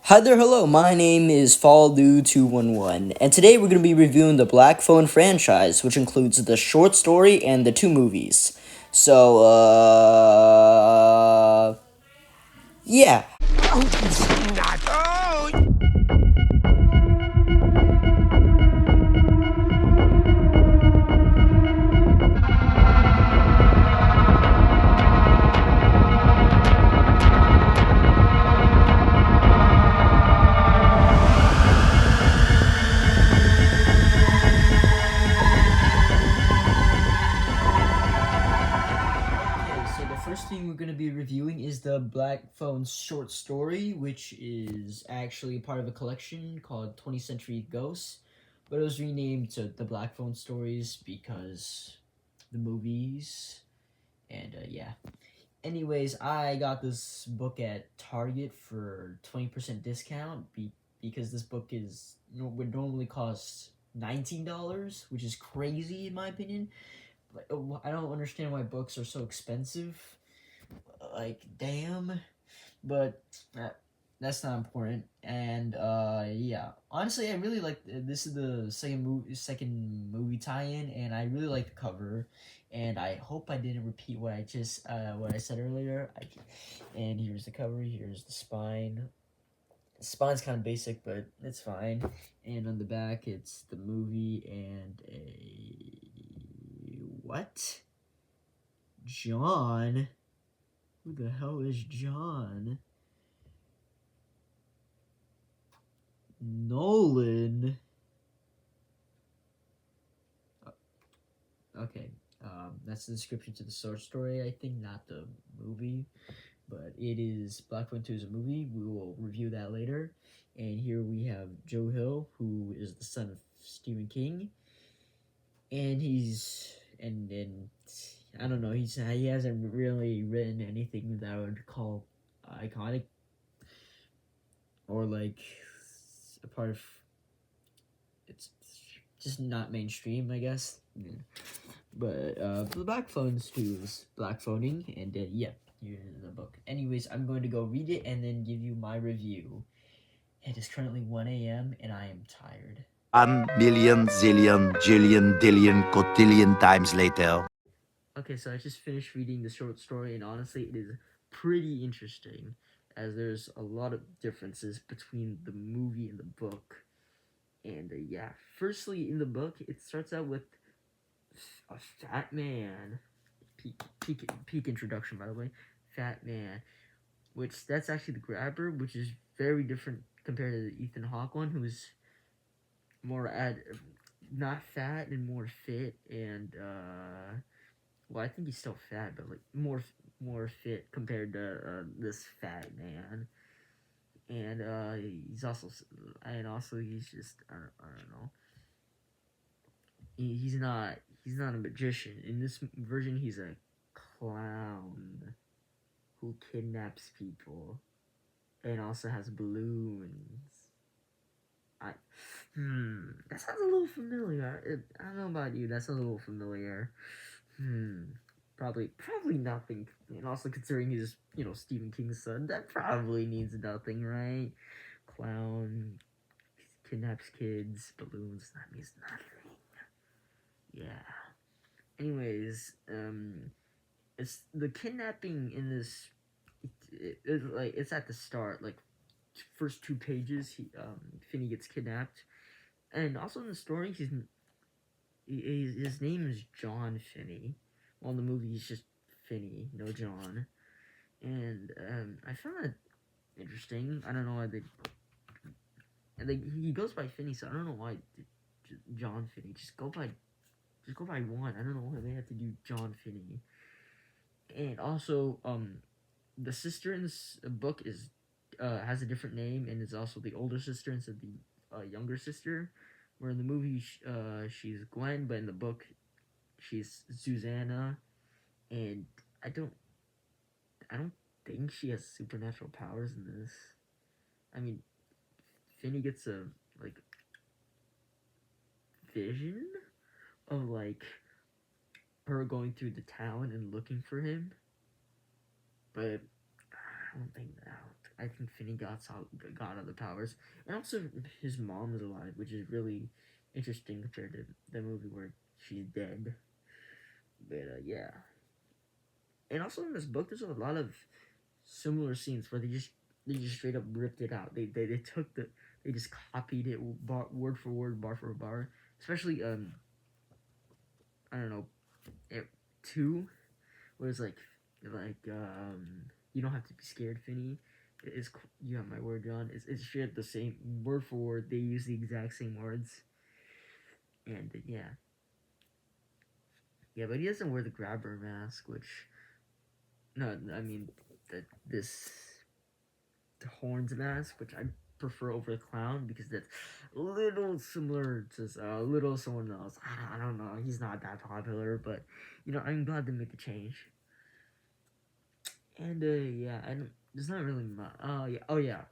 Hi there, hello. My name is Falldude211, and today we're going to be reviewing the Black Phone franchise, which includes the short story and the two movies. So, yeah. Okay, so the first thing we're going to be reviewing is the Black Phone short story, which is actually part of a collection called 20th Century Ghosts, but it was renamed to the Black Phone Stories because the movies, and yeah. Anyways, I got this book at Target for 20% discount because this book would normally cost $19, which is crazy in my opinion. I don't understand why books are so expensive. Like, damn. But that's not important. And yeah, honestly, I really like this is the second movie tie-in, and I really like the cover. And I hope I didn't repeat what I said earlier. And here's the cover. Here's the spine. The spine's kind of basic, but it's fine. And on the back, it's the movie and a what? John? Who the hell is John? Nolan. Okay, that's the description to the short story, I think, not the movie. But it is Black Phone 2 is a movie. We will review that later. And here we have Joe Hill, who is the son of Stephen King. And and I don't know, he hasn't really written anything that I would call iconic or like a part of it's just not mainstream, I guess. Yeah. But the Black Phones too is black phoning, and yeah, here's the book. Anyways, I'm going to go read it and then give you my review. It is currently 1 a.m. and I am tired. 1 million, zillion, jillion, dillion, cotillion times later. Okay, so I just finished reading the short story, and honestly, it is pretty interesting, as there's a lot of differences between the movie and the book. And yeah, firstly, in the book, it starts out with a fat man. Peak introduction, by the way. Fat man, which that's actually the grabber, which is very different compared to the Ethan Hawke one, who's more not fat and more fit, and well, I think he's still fat, but like more fit compared to this fat man. And he's also he's just I don't know, he's not a magician. In this version, he's a clown who kidnaps people and also has balloons. I that sounds a little familiar. I don't know about you. That sounds a little familiar. Hmm. Probably nothing. And also considering he's Stephen King's son, that probably means nothing, right? Clown kidnaps kids, balloons. That means nothing. Yeah. Anyways, it's the kidnapping in this. It's at the start, like first 2 pages. Finney gets kidnapped, and also in the story, his name is John Finney. Well, in the movie, he's just Finney, no John. And I found that interesting. I don't know why they. And he goes by Finney, so I don't know why John Finney. Just go by one. I don't know why they had to do John Finney. And also, the sister in this book is has a different name and is also the older sister instead of the younger sister. Where in the movie she's Gwen, but in the book she's Susanna, and I don't I don't think she has supernatural powers in this. I mean, Finney gets a like vision of like her going through the town and looking for him, but I don't think that. I think Finney got other powers, and also his mom is alive, which is really interesting compared to the movie where she's dead. But yeah, and also in this book, there's a lot of similar scenes where they just straight up ripped it out. They took they just copied it word for word, bar for bar. Especially I don't know, it, two where it's like you don't have to be scared, Finny. It's you have my word, John. It's straight up the same word for word. They use the exact same words, and yeah, but he doesn't wear the grabber mask, which no, I mean this the horns mask, which I prefer over the clown because that's a little similar to a little someone else. I don't know. He's not that popular, but I'm glad to make a change. And yeah, I don't. There's not really much. Oh yeah.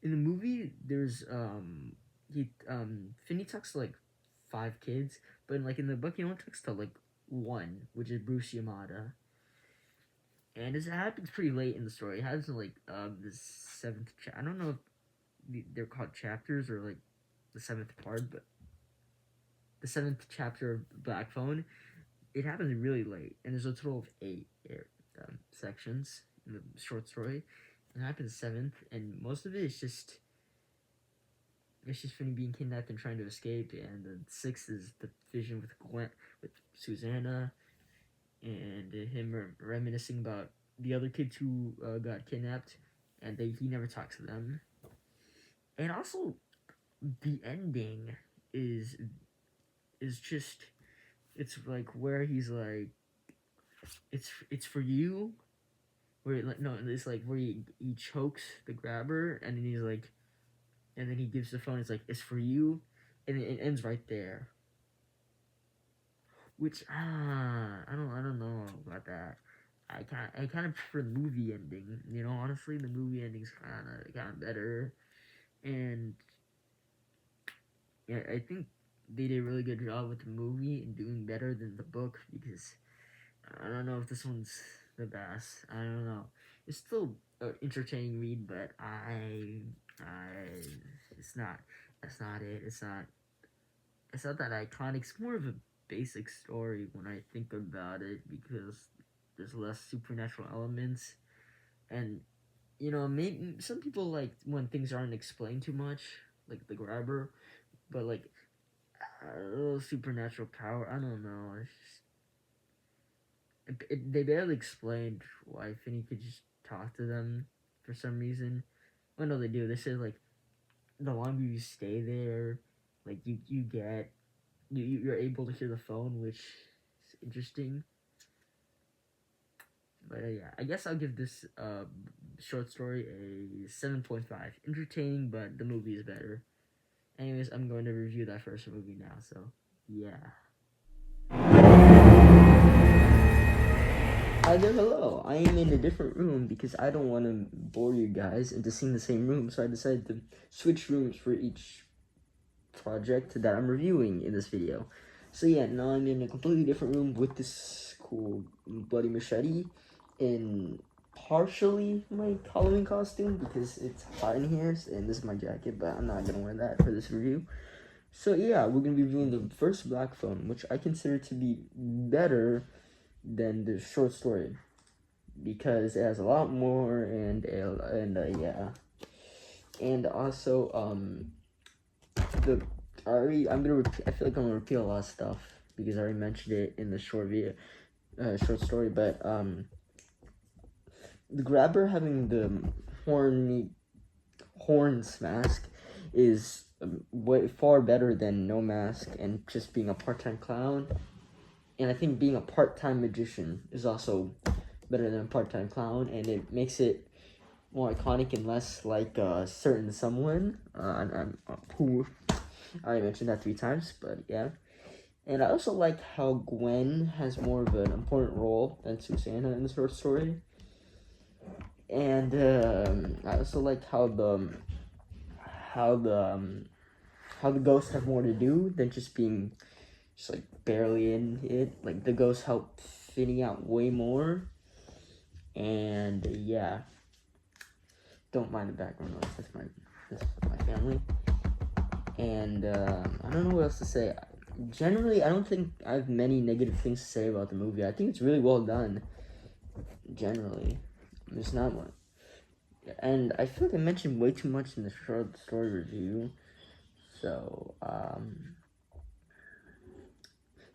In the movie, there's Finney talks to like 5 kids, but in the book, he only talks to like one, which is Bruce Yamada. And it happens pretty late in the story. It happens in like the seventh. I don't know if they're called chapters or like the seventh part, but the seventh chapter of Black Phone. It happens really late, and there's a total of 8 sections in the short story. It happens seventh, and most of it is just Finny being kidnapped and trying to escape. And the sixth is the vision with Susanna, and him reminiscing about the other kids who got kidnapped, and he never talks to them. And also, the ending is just it's like where he's like it's for you, where like no it's like where he chokes the grabber, and then he's like, and then he gives the phone. It's like it's for you, and it ends right there. Which I don't know about that. I kind of prefer the movie ending. Honestly, the movie ending's kind of better, and yeah, I think they did a really good job with the movie and doing better than the book because I don't know if this one's the best. I don't know. It's still an entertaining read, but it's not. That's not it. It's not. It's not that iconic. It's more of a basic story when I think about it because there's less supernatural elements, and maybe some people like when things aren't explained too much, like the grabber, but like a little supernatural power. I don't know. It's just, they barely explained why Finny could just talk to them for some reason. Well, no, they do. They say like the longer you stay there, like you're able to hear the phone, which is interesting. But yeah, I guess I'll give this short story a 7.5. Entertaining, but the movie is better. Anyways, I'm going to review that first movie now. So yeah. Hi there, hello. I am in a different room because I don't want to bore you guys into seeing the same room, so I decided to switch rooms for each project that I'm reviewing in this video. So yeah, now I'm in a completely different room with this cool bloody machete in partially my Halloween costume because it's hot in here, and this is my jacket, but I'm not gonna wear that for this review. So yeah, we're gonna be reviewing the first Black Phone, which I consider to be better than the short story because it has a lot more and yeah, and also the I feel like I'm gonna repeat a lot of stuff because I already mentioned it in the short story, but the grabber having the horns mask is way far better than no mask and just being a part-time clown. And I think being a part-time magician is also better than a part-time clown, and it makes it more iconic and less like a certain someone who I already mentioned that 3 times, but yeah. And I also like how Gwen has more of an important role than Susanna in the short story. And I also like how the ghosts have more to do than just being just like barely in it. Like the ghosts help Finny out way more. And yeah. don't mind the background noise. That's my family. And I don't know what else to say. Generally, I don't think I have many negative things to say about the movie. I think it's really well done. Generally, there's not one. And I feel like I mentioned way too much in the short story review. So,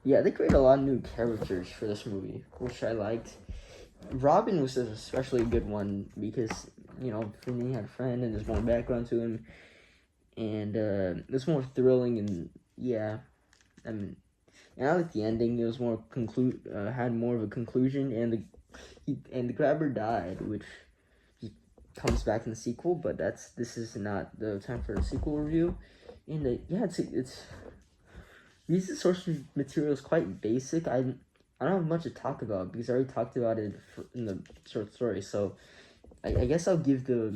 yeah, they created a lot of new characters for this movie, which I liked. Robin was especially a good one because, Finney had a friend and there's more background to him. And it's more thrilling and, yeah, I mean, and I like the ending. It was more had more of a conclusion, and the grabber died, which he comes back in the sequel. But this is not the time for a sequel review. And yeah, it's these source material is quite basic. I don't have much to talk about because I already talked about it in the short story. So I guess I'll give the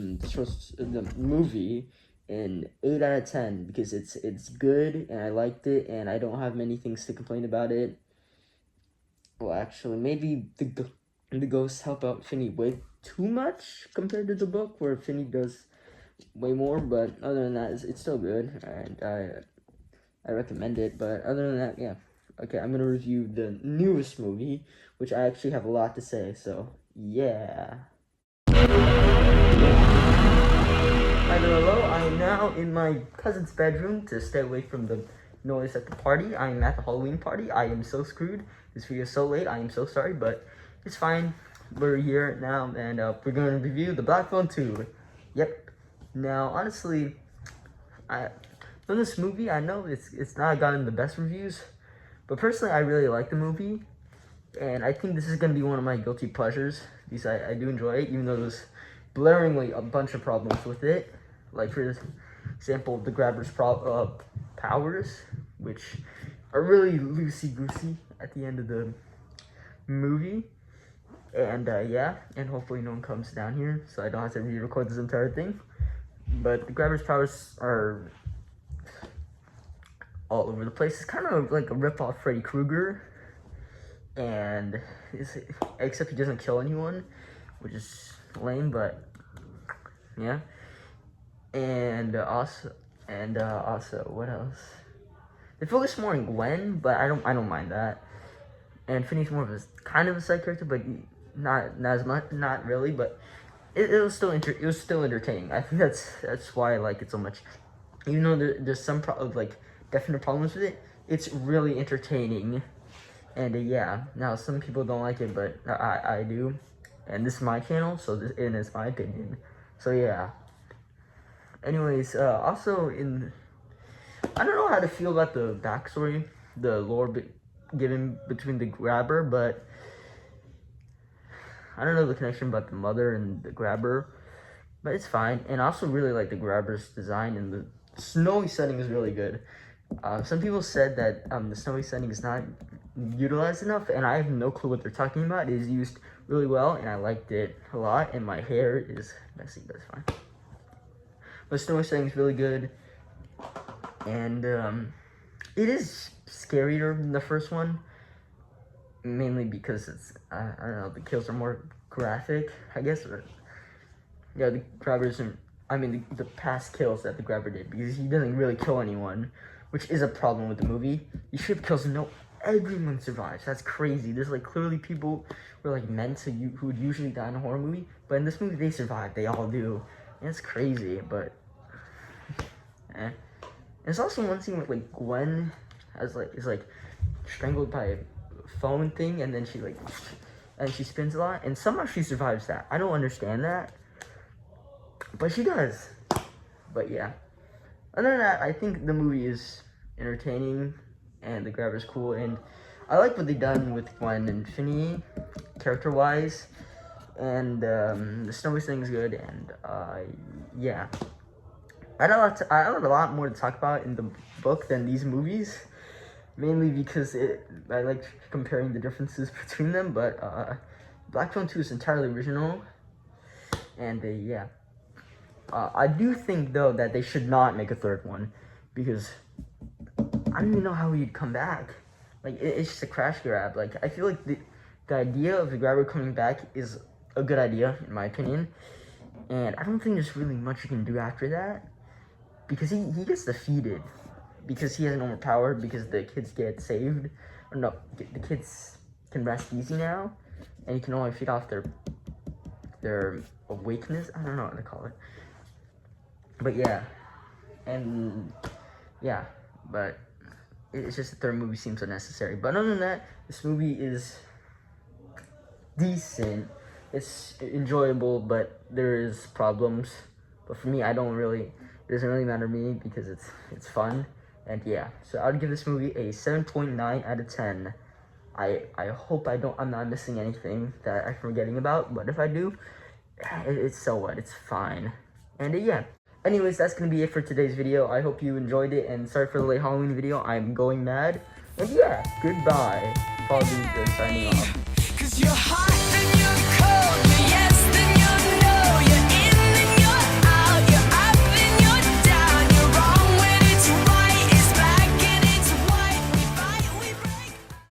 movie an 8 out of 10 because it's good and I liked it and I don't have many things to complain about it. Well, actually, maybe the ghosts help out Finney way too much compared to the book where Finney does way more. But other than that, it's still good and I recommend it. But other than that, yeah. Okay, I'm gonna review the newest movie, which I actually have a lot to say. So yeah. Hello, I am now in my cousin's bedroom to stay away from the noise at the party. I am at the Halloween party. I am so screwed. This video is so late. I am so sorry, but it's fine. We're here now, and we're going to review the Black Phone 2. Yep. Now, honestly, from this movie, I know it's not gotten the best reviews, but personally, I really like the movie, and I think this is going to be one of my guilty pleasures because I do enjoy it, even though there's blaringly a bunch of problems with it. Like, for example, the grabber's powers, which are really loosey-goosey at the end of the movie. And, yeah, and hopefully no one comes down here, so I don't have to re-record this entire thing. But the grabber's powers are all over the place. It's kind of like a rip-off Freddy Krueger, and except he doesn't kill anyone, which is lame, but yeah. And also, what else? They focus more on Gwen, but I don't mind that. And Finney's more of a kind of a side character, but not as much, not really. But it was still entertaining. I think that's why I like it so much. Even though there's some definite problems with it, it's really entertaining. And yeah, now some people don't like it, but I do. And this is my channel, so it is my opinion. So yeah. Anyways, also I don't know how to feel about the backstory, the lore given between the grabber, but I don't know the connection about the mother and the grabber, but it's fine. And I also really like the grabber's design, and the snowy setting is really good. Some people said that the snowy setting is not utilized enough, and I have no clue what they're talking about. It is used really well, and I liked it a lot, and my hair is messy, but it's fine. The snowy setting is really good, and it is scarier than the first one, mainly because it's, I don't know, the kills are more graphic, I guess, or, yeah, the grabbers, the past kills that the grabber did, because he doesn't really kill anyone, which is a problem with the movie. You should have kills, no, everyone survives. That's crazy. There's, clearly people who are, meant to, who would usually die in a horror movie, but in this movie, they survive. They all do. And it's crazy, but, There's also one scene where, Gwen is, strangled by a phone thing, and then she spins a lot, and somehow she survives that. I don't understand that, but she does. But yeah. Other than that, I think the movie is entertaining, and the grabber's cool, and I like what they've done with Gwen and Finney, character-wise, and the snowy thing's good, and yeah. I had a lot more to talk about in the book than these movies, mainly because I like comparing the differences between them, but Black Phone 2 is entirely original, and yeah. I do think, though, that they should not make a third one, because I don't even know how he'd come back. It's just a crash grab. I feel like the idea of the grabber coming back is a good idea, in my opinion. And I don't think there's really much you can do after that, because he gets defeated, because he has no more power, because the kids get saved. Or no, the kids can rest easy now, and you can only feed off their awakeness. I don't know what to call it. But yeah, and yeah, but it's just the third movie seems unnecessary. But other than that, this movie is decent. It's enjoyable, but there is problems. But for me, it doesn't really matter to me, because it's fun. And yeah, so I would give this movie a 7.9 out of 10. I hope I'm not missing anything that I'm forgetting about, but if I do, it's so what, it's fine. And yeah. Anyways, that's gonna be it for today's video. I hope you enjoyed it, and sorry for the late Halloween video. I'm going mad. And yeah, goodbye. Falldude211’s signing off.